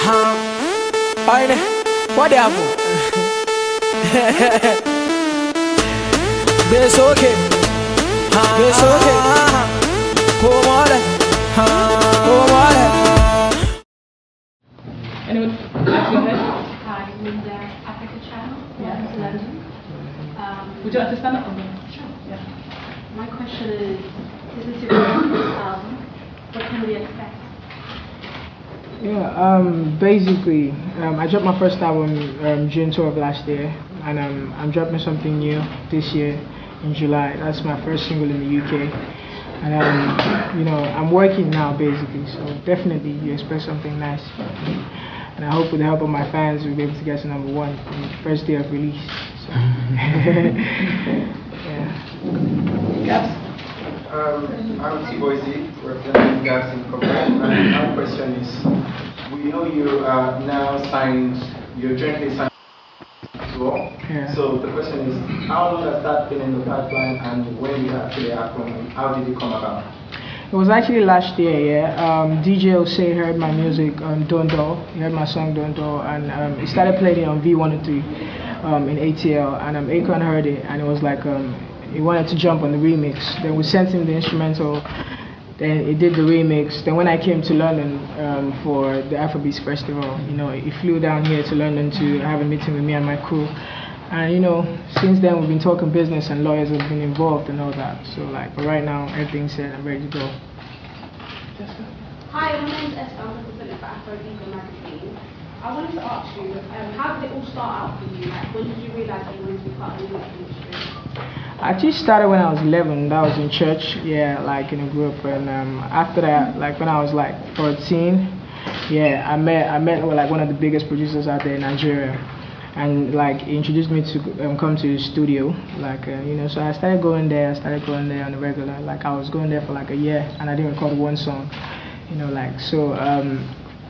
Fine. What the apple? It's okay. It's okay. Come on. Come on. Anyone? Go ahead. Hi, I'm in the Africa channel. Welcome to London. Would you like to stand up on me? Sure. Yeah. My question is this your first album? What can we expect? Yeah, basically, I dropped my first album June 12 of last year, and I'm dropping something new this year in July. That's my first single in the UK, and you know, I'm working now basically, so definitely you expect something nice, and I hope with the help of my fans we'll be able to get to #1 on the first day of release. So. Yeah. Gaps? I'm Wizzy, representing Gaps in CokoBar, and my question is, we know you are now signed, you're jointly signed tour. Yeah. So the question is, how long has that been in the pipeline, and when did it actually happen, and how did it come about? It was actually last year, yeah. DJ Osei heard my music on Dondo. He heard my song Dondo, and he started playing it on V103 in ATL, and Akon heard it, and it was like he wanted to jump on the remix. Then we sent him the instrumental, then he did the remix. Then when I came to London for the Afrobeats Festival, you know, he flew down here to London to have a meeting with me and my crew. And you know, since then we've been talking business and lawyers have been involved and all that. So like, but right now everything's set, I'm ready to go. Hi, my name is Esther. I'm representing for WizKid magazine. I wanted to ask you, how did it all start out for you? Like, when did you realise that you wanted to be part of the music industry? I actually started when I was 11. That was in church, yeah, like in a group. And after that, like when I was like 14, yeah, I met like one of the biggest producers out there in Nigeria, and like he introduced me to come to the studio, like you know. So I started going there. On the regular. Like I was going there for like a year, and I didn't record one song, you know, like so.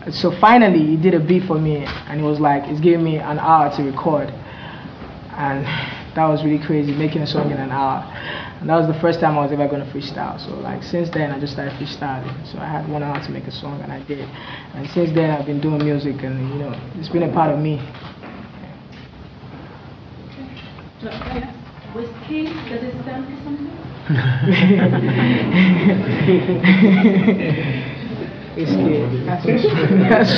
So finally, he did a beat for me, and it was like it's giving me an hour to record, and that was really crazy, making a song in an hour. And that was the first time I was ever going to freestyle. So like since then, I just started freestyling. So I had 1 hour to make a song, and I did. And since then, I've been doing music, and you know, it's been a part of me. WizKid, does it stand for something? WizKid. That's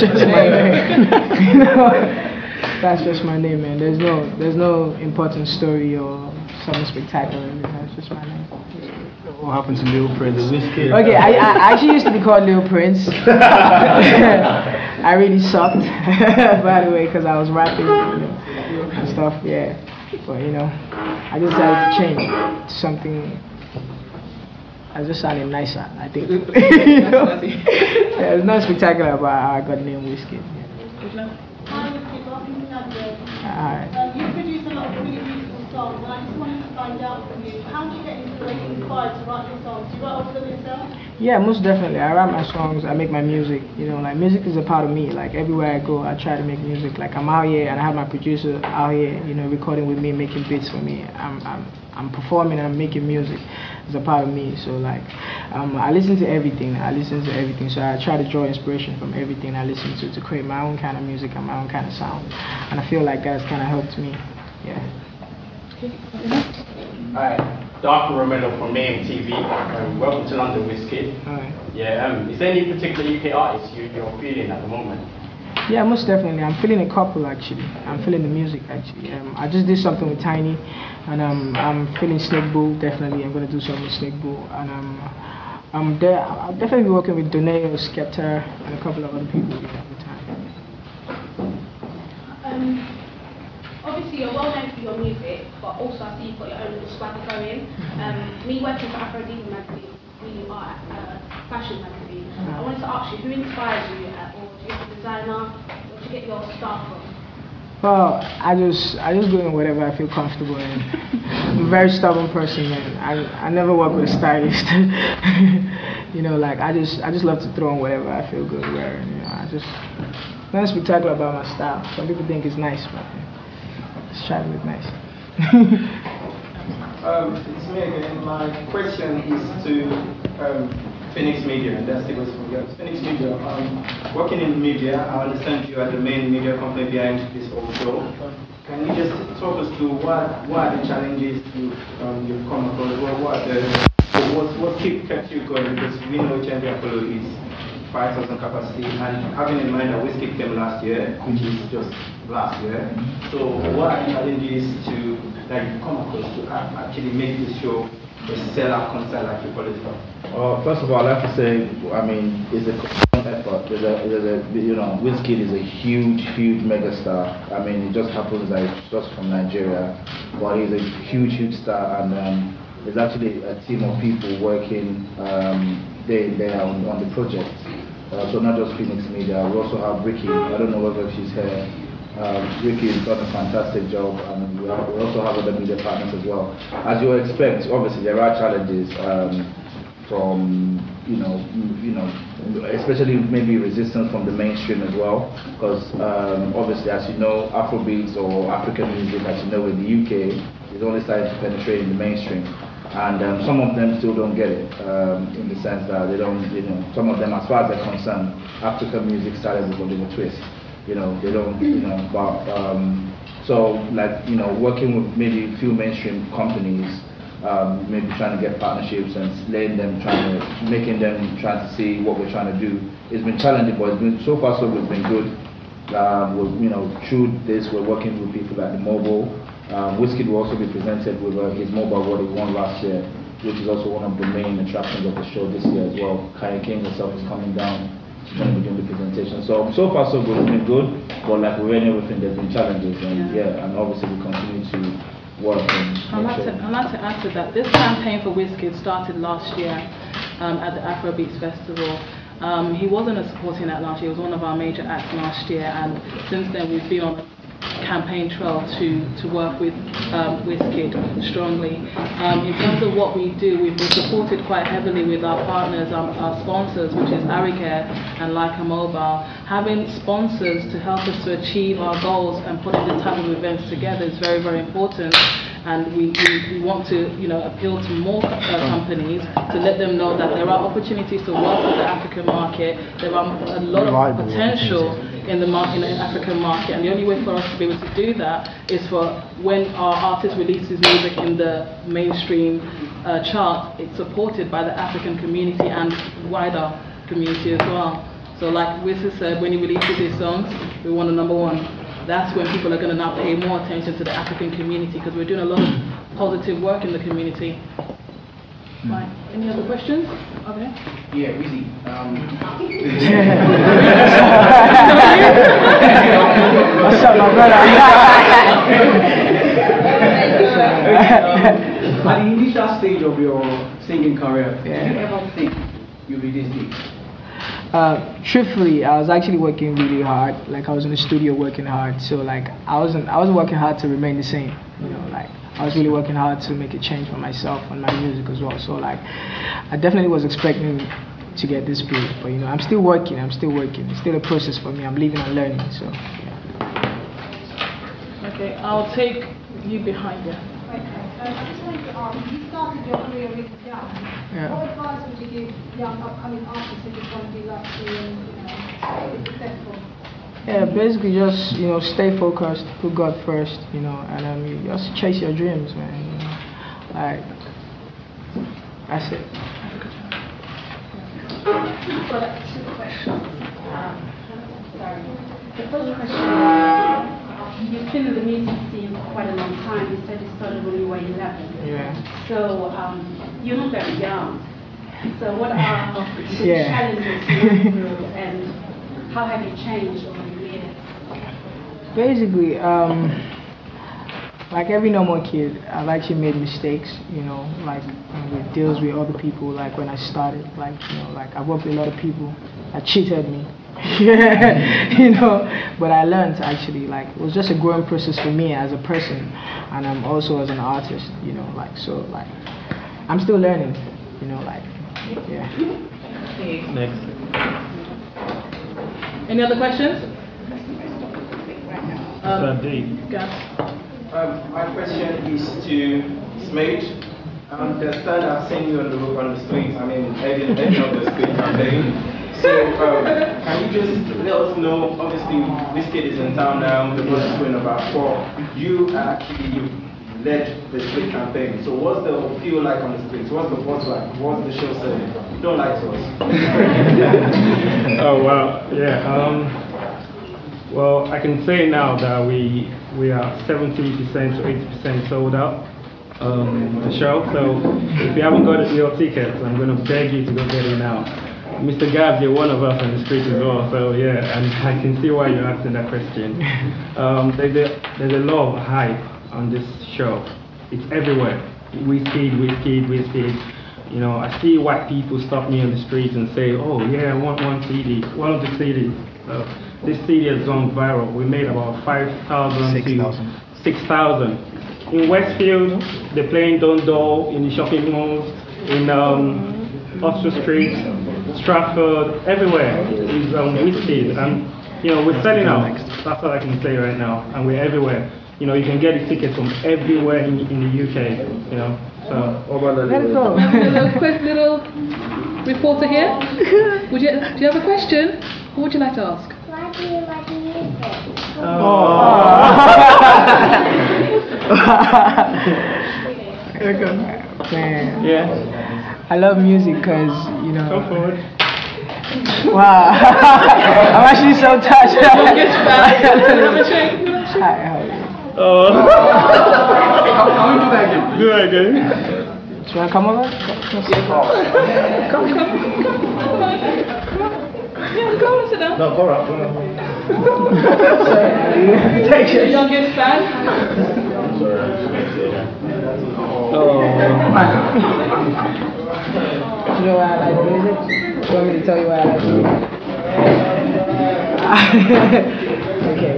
just my name. You know, that's just my name, man. There's no important story or something spectacular. That's just my name. What happened to Lil Prince? WizKid. Okay, I actually used to be called Lil Prince. I really sucked, by the way, because I was rapping, you know, and stuff. Yeah, but you know, I just decided to change to something. I just sounded nicer, I think. You know? Yeah, it's not spectacular, but I got the name WizKid. Yeah. Hi, WizKid. Welcome to London. Hi. You produce a lot of really beautiful songs, and I just wanted to find out from you, how do you get inspired to write your songs? Do you write all of them yourself? Yeah, most definitely. I write my songs, I make my music. You know, like music is a part of me. Like everywhere I go, I try to make music. Like I'm out here and I have my producer out here, you know, recording with me, making beats for me. I'm performing and I'm making music. It's a part of me. So like, I listen to everything. So I try to draw inspiration from everything I listen to create my own kind of music and my own kind of sound. And I feel like that's kind of helped me. Yeah. Hi, Dr. Romero from AMTV. Welcome to London, WizKid. Hi. Yeah, is there any particular UK artists you're feeling at the moment? Yeah, most definitely. I'm feeling a couple actually. I'm feeling the music actually. I just did something with Tiny, and I'm feeling Snake Bull definitely. I'm gonna do something with Snake Bull, and I'll definitely be working with Doneo, Skepta, and a couple of other people at the time. Obviously, you're well known for your music, but also I see you've got your own little swagger going. Me working for WizKid magazine, we are a fashion magazine. I wanted to ask you, who inspires you, or do you have a designer, where do you get your style from? Well, I just go in whatever I feel comfortable in. I'm a very stubborn person, man. I never work with a stylist. You know, like I just love to throw on whatever I feel good wearing. You know, nothing spectacular about my style. Some people think it's nice, but just try to look nice. It's me again. My question is to Phoenix Media, and that's the Phoenix Media. Working in media, I understand you are the main media company behind this whole show. Can you just talk us through what are the challenges you've come across? What kept you going? Because we know Champion Apollo is 5,000 capacity, and having in mind that WizKid came last year, which is just last year. So what are the challenges that you come across to actually make this show a sellout concert like you call it? First of all, I'd like to say, I mean, it's a effort. WizKid is a huge megastar. I mean, it just happens that it's just from Nigeria, but he's a huge star, and there's actually a team of people working day in day out on the project. So not just Phoenix Media, we also have Ricky. I don't know whether she's here. Ricky has done a fantastic job, and we also have other media partners as well. As you would expect, obviously there are challenges from especially maybe resistance from the mainstream as well, because obviously, as you know, Afrobeats or African music, as you know, in the UK, is only starting to penetrate in the mainstream. And some of them still don't get it, in the sense that they don't, some of them, as far as they're concerned, African music started with Oliver Twist. They don't, so like, working with maybe a few mainstream companies, maybe trying to get partnerships and laying them, trying to see what we're trying to do. It's been challenging, but it's been, so far so good, it's been good. Through this, we're working with people like the mobile. WizKid will also be presented with his mobile award he won last year, which is also one of the main attractions of the show this year as well. Kanye King herself is coming down, she's going to be doing the presentation. So far so good, it's been good, but like with everything, there's been challenges, and and obviously we continue to work. I'd like to add to that. This campaign for WizKid started last year at the Afrobeats Festival. He wasn't a supporting act last year, he was one of our major acts last year, and since then we've been on a campaign trail to work with WizKid strongly. In terms of what we do, we've been supported quite heavily with our partners, our sponsors, which is Aricare and Leica Mobile. Having sponsors to help us to achieve our goals and putting this type of events together is very, very important. And we want to appeal to more companies to let them know that there are opportunities to work with the African market. There are a lot of potential in the African market, and the only way for us to be able to do that is for when our artist releases music in the mainstream chart, it's supported by the African community and wider community as well. So like Wizzy said, when he releases his songs, we want a #1. That's when people are going to now pay more attention to the African community, because we're doing a lot of positive work in the community. Right. Any other questions? Okay. Yeah, Wizzy. What's up, my brother? At the initial stage of your singing career, did you ever think you'd be this big? Truthfully, I was actually working really hard. Like, I was in the studio working hard. So like, I wasn't working hard to remain the same. Like, I was really working hard to make a change for myself and my music as well. So like, I definitely was expecting to get this big, but I'm still working. It's still a process for me. I'm living and learning. So yeah. Okay, I'll take you behind there. Okay, I just wanted to ask, you started your career really young. Yeah. What advice would you give young upcoming artists who just want to be like you and be successful? Yeah, basically just stay focused, put God first, and just chase your dreams, man. Like, that's it. I've got 2 questions. Sorry. The first question is, you've been in the music scene for quite a long time. You said you started when you were 11. Yeah. So you're not very young. So what are the challenges you went through, and how have you changed over the years? Basically, like every normal kid, I've actually made mistakes, like with deals with other people. Like when I started, like I worked with a lot of people that cheated me. But I learned actually. Like, it was just a growing process for me as a person, and I'm also as an artist. So I'm still learning. Yeah. Next. Any other questions? Dave. Gas. My question is to Smade. I understand I've seen you on the streets, I mean, heading of the street campaign. So, can you just let us know, obviously, WizKid is in town now, the bus is going about 4. You led the street campaign. So what's the feel like on the streets? What's the bus like? What's the show saying? Don't lie to us. Oh, well, yeah. Well, I can say now that we are 70% to 80% sold out. The show. So if you haven't got your tickets, I'm going to beg you to go get it now. Mr. Gabs, you're one of us on the street as well, so yeah, and I can see why you're asking that question. There's a lot of hype on this show. It's everywhere. WizKid. You know, I see white people stop me on the street and say, oh yeah, I want one CD, one of the CDs. So this CD has gone viral. We made about 5,000 to 6,000. In Westfield, they're playing Don't Doll in the shopping malls, in Oxford Street, Stratford, everywhere is WizKid. And you know, we're selling out. That's all I can say right now. And we're everywhere. You know, you can get the tickets from everywhere in the UK. You know, so. Let it go. A quick little reporter here. Do you have a question? What would you like to ask? Why do you like music? Man. Yeah. I love music because, you know. Go forward. Wow. I'm actually so touched. Oh. How do you do that again? Do that again. Do you want to come over? Come. Yeah, go and sit down. No, go up. Take it. Youngest fan. You know why I like music? You want me to tell you why I like music? Okay.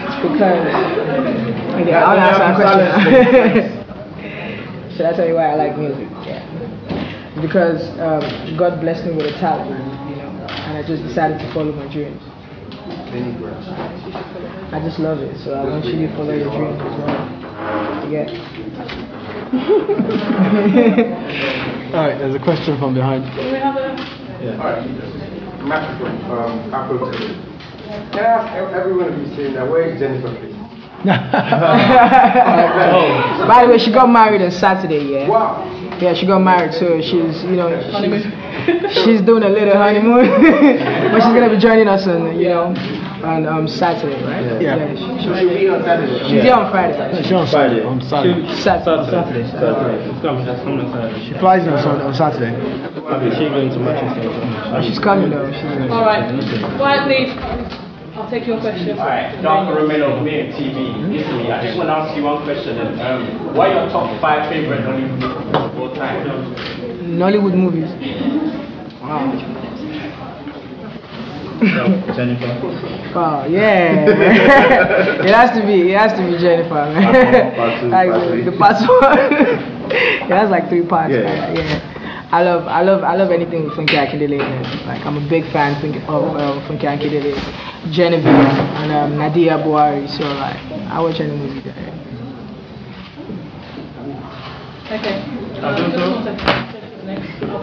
It's because... Okay, I'll answer that question. Should I tell you why I like music? Yeah. Because God blessed me with a talent, you know, and I just decided to follow my dreams. I just love it, so I want you to follow your dreams as well. Yeah. Alright, there's a question from behind. Do we have a... Yeah. Alright. Matthew from Afro TV. Can I ask everyone of you saying that where is Jennifer, please? By the way, she got married on Saturday, yeah? Wow. Yeah, she got married, so she's, you know, she's doing a little honeymoon. But she's going to be joining us on, you know, on Saturday, right? Yeah. She'll be on Saturday. She's here on Friday. She's on Friday. On Saturday. Saturday. It's coming on Saturday. She flies in on Saturday. She's going to Manchester. Oh, she's coming though. Alright. Quietly. I'll take your question. Alright, Dr. Romero, Mayor TV, Italy. I just want to ask you one question. What are your top 5 favorite Nollywood movies of all time? Nollywood movies. Wow. Jennifer. Oh yeah. It has to be Jennifer, man. Like the part 1. It has like 3 parts. Yeah. I love anything with Funky Akindele. Like I'm a big fan of Funky Akindele, Genevieve, and Nadia Buhari. So like I watch any movie there. Okay. I'll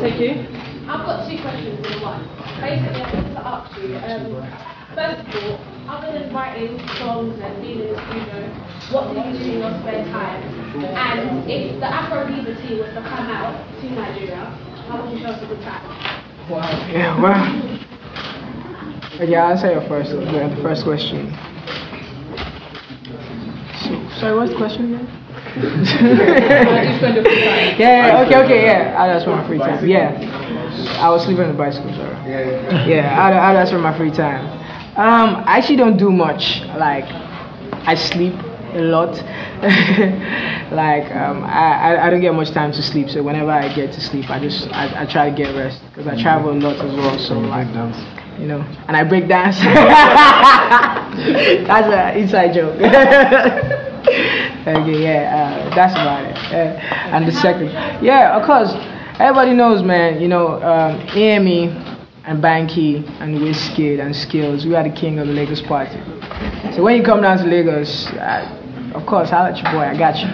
take you. I've got 2 questions in one. Basically, I wanted to ask you, first of all, other than writing songs and being in the studio, what do you do in your spare time? And if the Afro-Diva team was to come out to Nigeria, how would you show us a good time? Wow. Yeah, well. Okay, I'll answer the first question. So, sorry, what's the question again? Yeah, okay, yeah. I'll ask for my free time. Yeah. I was sleeping on the bicycle, sorry. Yeah, I'll ask for my free time. I actually don't do much. Like, I sleep a lot. Like, I don't get much time to sleep, so whenever I get to sleep, I try to get rest, because I travel a lot as well, so like, you know, and I break dance. That's an inside joke. Okay, yeah, that's about it. And the second, yeah, of course, everybody knows, man, you know, AME and Banky and WizKid and Skills, we are the king of the Lagos party. So when you come down to Lagos, of course, I'll let your boy, I got you.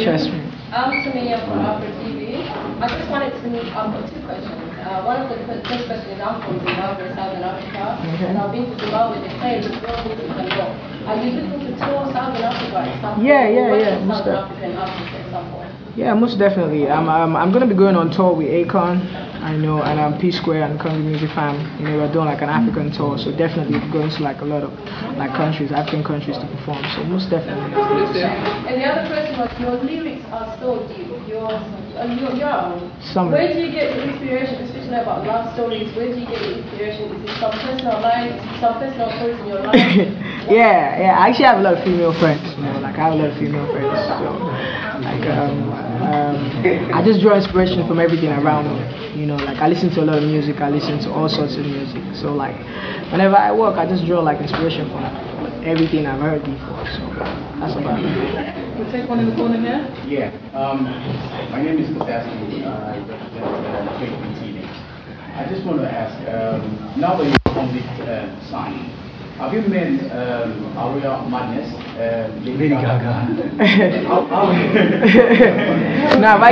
Trust me. Samia from Afro TV. I just wanted to two questions. One of the first question is I'm from Zimbabwe, Southern Africa, and I've been to Zimbabwe. They play the world music a lot. Are you looking to tour Southern Africa at some point? Yeah. Southern African artists at some point? Yeah, most definitely. I'm gonna be going on tour with Akon, I know, and P Square and Country Music Fam. You know, we're doing like an African tour, so definitely going to like a lot of like countries, African countries to perform. So most definitely. And the other question was, your lyrics are so deep. You're young. Where do you get the inspiration, especially about love stories? Where do you get the inspiration? Is it some personal life, some personal stories in your life? Yeah. I actually have a lot of female friends. You know, like I have a lot of female friends. So like I just draw inspiration from everything around me. You know, like I listen to a lot of music. I listen to all sorts of music. So like whenever I work, I just draw like inspiration from everything I've heard before. So that's about it. We'll take one in the corner here. Yeah. My name is Kotaski. I represent Faith Teenage. I just want to ask, now that you're on this sign, have you met Aria Madness? Lady Gaga. No, I've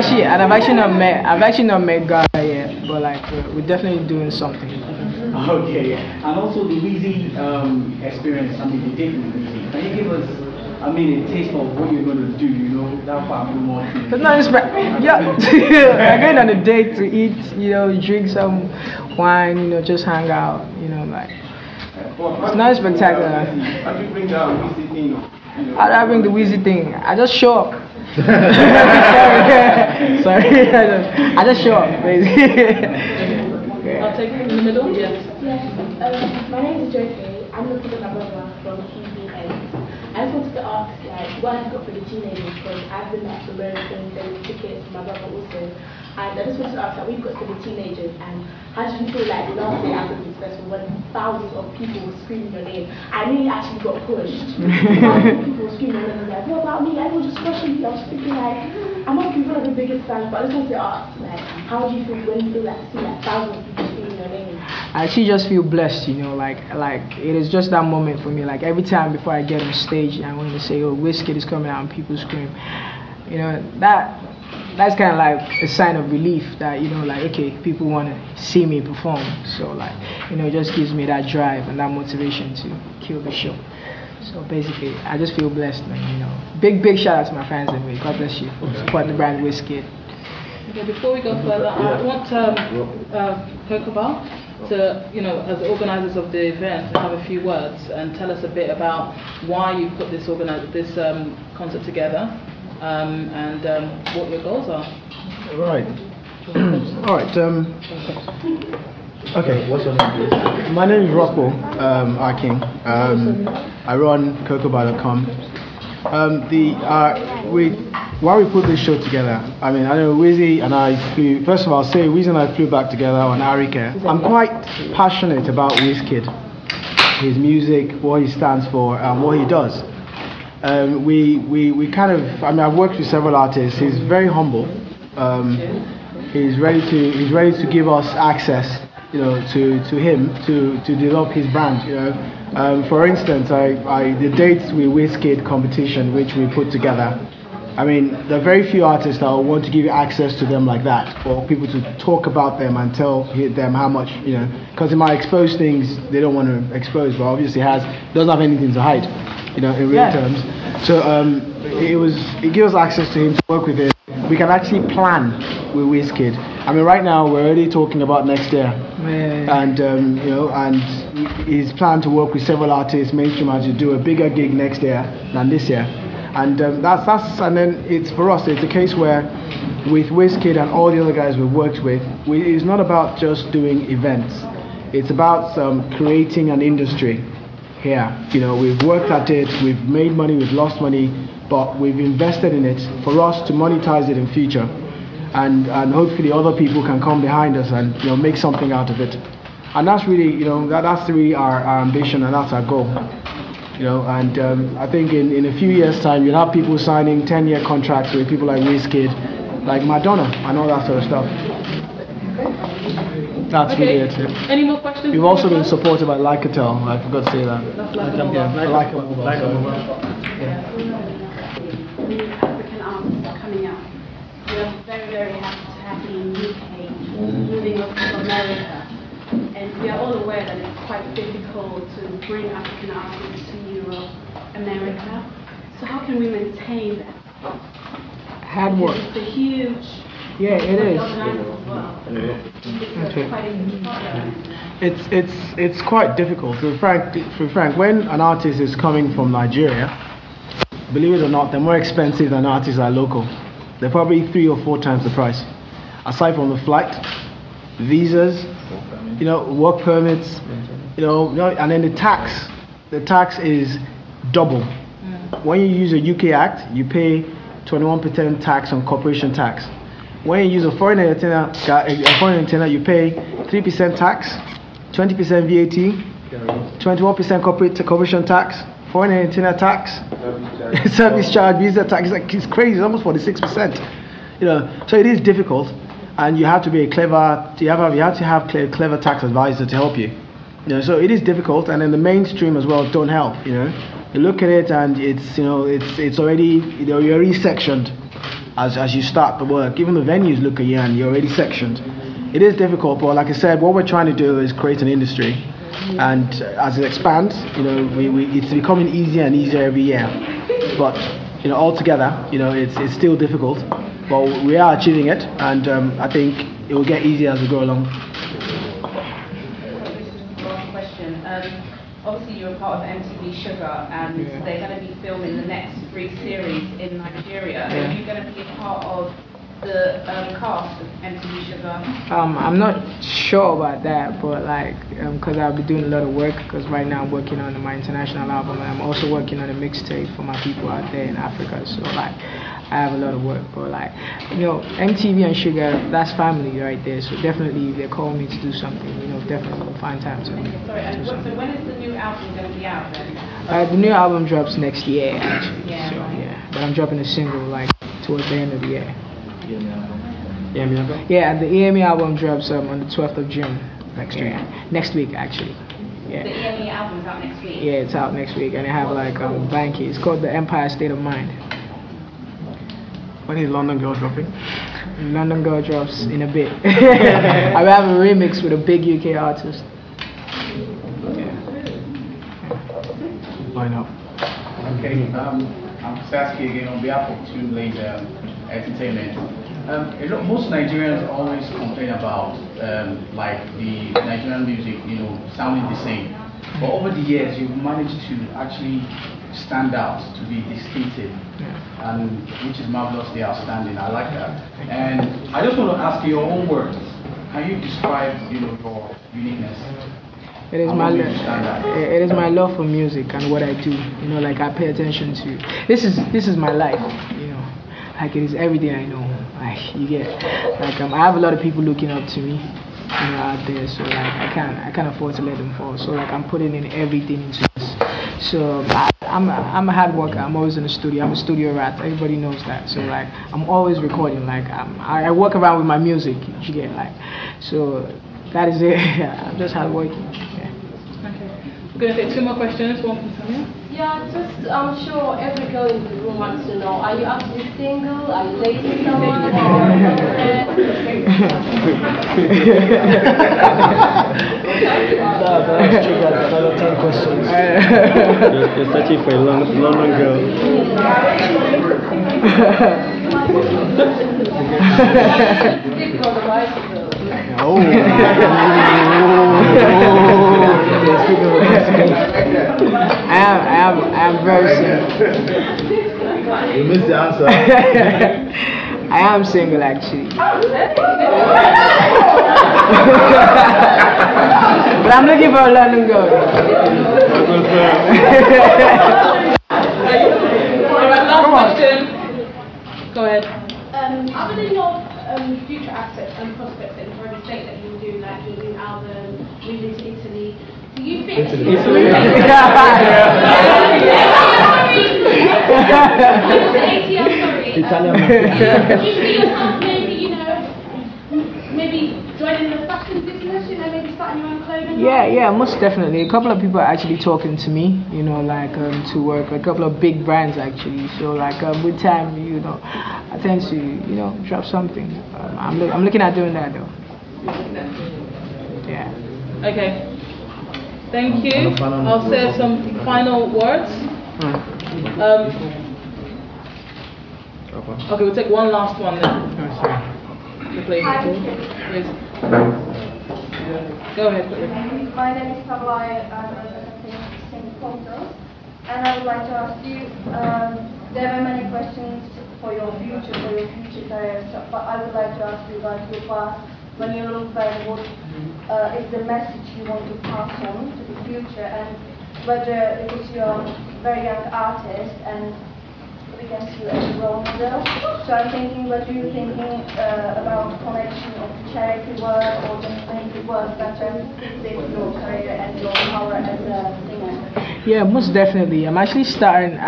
actually not met Gaga yet, but like we're definitely doing something. Okay, and also the Wizzy experience. I mean, the date with Wizzy. Can you give us? I mean, a taste of what you're going to do, you know, that part more. It's not we're going on a date to eat, you know, drink some wine, you know, just hang out, you know, like. It's not spectacular. How do you bring down Wizzy thing? How do I bring the Wizzy thing? I just show up. Sorry. I just show up, basically. I'll take it in the middle, yes. My name is Joke. I'm looking at my brother from TVN. I just wanted to ask, like, what I've got for the teenagers, because I've been at American, there was tickets for my brother also. And I just wanted to ask, like, we've got for the teenagers, and how do you feel like last day after this festival when thousands of people were screaming your name? I really actually got pushed. Thousands of people were screaming your name, like, what about me? Everyone just pushing me. I was thinking, like, I must be one of the biggest fans, but I just wanted to ask, like, how do you feel when you feel like see like thousands of people screaming your name? I actually just feel blessed, you know, like it is just that moment for me. Like every time before I get on stage, I want to say, oh, WizKid is coming out, and people scream. You know, that's kind of like a sign of relief that, you know, like, okay, people want to see me perform. So like, you know, it just gives me that drive and that motivation to kill the show. So basically, I just feel blessed, man, you know. Big shout out to my fans anyway. God bless you for supporting the brand WizKid. Okay, before we go further, I want CokoBar to, you know, as the organisers of the event, to have a few words and tell us a bit about why you put this concert together and what your goals are. Right. All right. Okay. What's your name, please? My name is Rockwell Aking. I run CokoBar.com. Why we put this show together? I mean, I know Wizzy and I flew. First of all, I'll say Wizzy and I flew back together on Arika. I'm quite passionate about WizKid, his music, what he stands for, and what he does. We kind of. I mean, I've worked with several artists. He's very humble. He's ready to give us access, you know, to him to develop his brand, you know. For instance, the dates with WizKid competition which we put together, I mean, there are very few artists that will want to give you access to them like that, for people to talk about them and tell them how much, you know, because they might expose things they don't want to expose, but obviously doesn't have anything to hide, you know, in real terms. So it gives us access to him to work with him. We can actually plan with WizKid. I mean, right now we're already talking about next year, and you know, and he's planned to work with several artists, mainstream artists, to do a bigger gig next year than this year, and and then it's for us. It's a case where with WizKid and all the other guys we've worked with, it's not about just doing events. It's about creating an industry here. You know, we've worked at it, we've made money, we've lost money, but we've invested in it for us to monetize it in future, and hopefully other people can come behind us and, you know, make something out of it. And that's really, you know, that's really our ambition, and that's our goal. You know, and I think in a few years' time you'll have people signing 10-year contracts with people like WizKid, like Madonna, and all that sort of stuff. That's really it. Any more questions? We've also been supported by Lycatel. I forgot to say that. That's Lycatel. African artists are coming out. very happy in UK, moving up to America. And we are all aware that it's quite difficult to bring African artists to Europe, America. So how can we maintain that? Hard work. It's a huge... Yeah, it is. It's quite difficult. To be frank, when an artist is coming from Nigeria, believe it or not, they're more expensive than artists that are local. They're probably 3 or 4 times the price. Aside from the flight, visas, work permits, and then the tax. The tax is double. When you use a UK act, you pay 21% tax on corporation tax. When you use a foreign entertainer, you pay 3% tax, 20% VAT, 21% corporation tax, foreign entertainer tax, service charge, visa tax. It's crazy. It's almost 46%. So it is difficult, and you have to be you have to have clever tax advisor to help you. So it is difficult, and then the mainstream as well don't help. You look at it, and it's already you're already sectioned. As you start the work, even the venues look at you and you're already sectioned. It is difficult, but like I said, what we're trying to do is create an industry, and as it expands, it's becoming easier and easier every year. But altogether, it's still difficult, but we are achieving it, and I think it will get easier as we go along. Obviously, you're a part of MTV Sugar, and they're going to be filming the next 3 series in Nigeria. Are you going to be a part of the cast of MTV Sugar? I'm not sure about that, but because I'll be doing a lot of work. Because right now I'm working on my international album, and I'm also working on a mixtape for my people out there in Africa. So I have a lot of work, but MTV and Sugar, that's family right there. So definitely, if they call me to do something, definitely we'll find time to. Sorry, and so when is the new album going to be out then? The new album drops next year, actually. Yeah. So but I'm dropping a single towards the end of the year. Yeah, the EME album drops on the 12th of June next week actually. Yeah. The EME album is out next week? Yeah, it's out next week, and I have Banky. It's called The Empire State of Mind. When is London Girl dropping? London Girl drops in a bit. I have a remix with a big UK artist. Why not? Okay, I'm Saskia again on behalf of Two Lays Entertainment. Most Nigerians always complain about the Nigerian music, sounding the same. But over the years, you've managed to actually stand out, to be distinctive, and which is marvelously outstanding. I like that. And I just want to ask you your own words. Can you describe, your uniqueness? It is my love for music and what I do. I pay attention to. This is my life. It is everything I know. You get. I have a lot of people looking up to me. Out there, so I can't afford to let them fall. So I'm putting in everything into this. So I'm a hard worker. I'm always in the studio. I'm a studio rat. Everybody knows that. So I'm always recording. I work around with my music. You get so that is it. I'm just hard working. Yeah. Okay. We're gonna take 2 more questions. One from Tanya. Yeah, I'm sure every girl in the room wants to know, are you actually single? Are you dating someone? That's triggered another 10 questions. You're searching for a London girl. I am very single. You missed the answer. I am single actually. But I'm looking for a London girl. Last question. Go ahead. Other than your future assets and prospects that you've already stated that you will do, like your new album, moving to Italy, do you think Italian. Do you see yourself maybe joining the fashion business, maybe starting your own clothing Yeah, most definitely. A couple of people are actually talking to me, you know, like to work. A couple of big brands actually. So like with time, you know, I tend to, you know, drop something. I'm looking at doing that though. Yeah. Okay. Thank you. I'll say some final words. Okay, we'll take one last one then. Please. Go ahead. My name is Pavlai, I'm representing St. Photos, and I would like to ask you, there were many questions for your future career, but I would like to ask you about your past. When you look back, what is the message you want to pass on to the future, and whether because you're a very young artist and we can see you as a role model. So I'm thinking, what are you thinking about connection of charity work or just make it work better with your career and your power as a singer? Yeah, most definitely. I'm actually starting.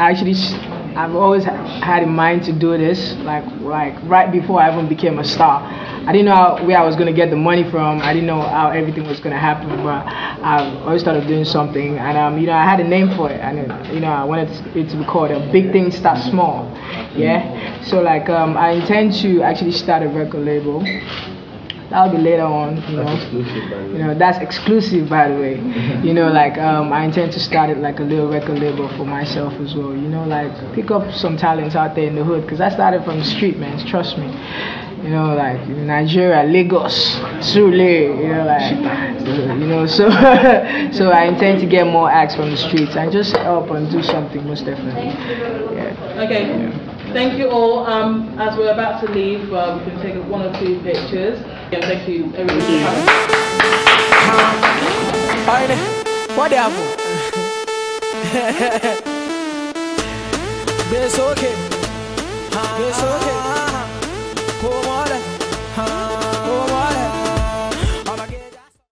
I've always had in mind to do this, like right before I even became a star. I didn't know where I was going to get the money from. I didn't know how everything was going to happen, but I always started doing something, and you know, I had a name for it, and you know, I wanted it to be called "A Big Thing Start Small." Yeah. So like, I intend to actually start a record label. That'll be later on, you know. That's exclusive, by the way. You know, that's exclusive, by the way. You know, like I intend to start it like a little record label for myself as well. You know, like pick up some talents out there in the hood, because I started from the street, man. Trust me. You know, like in Nigeria, Lagos, Sule, you know, like, you know, so so I intend to get more acts from the streets and just help and do something, most definitely. Yeah. Okay. Yeah. Thank you all. As we're about to leave, we can take one or two pictures. And thank you, everybody. What happened? It's okay. It's okay.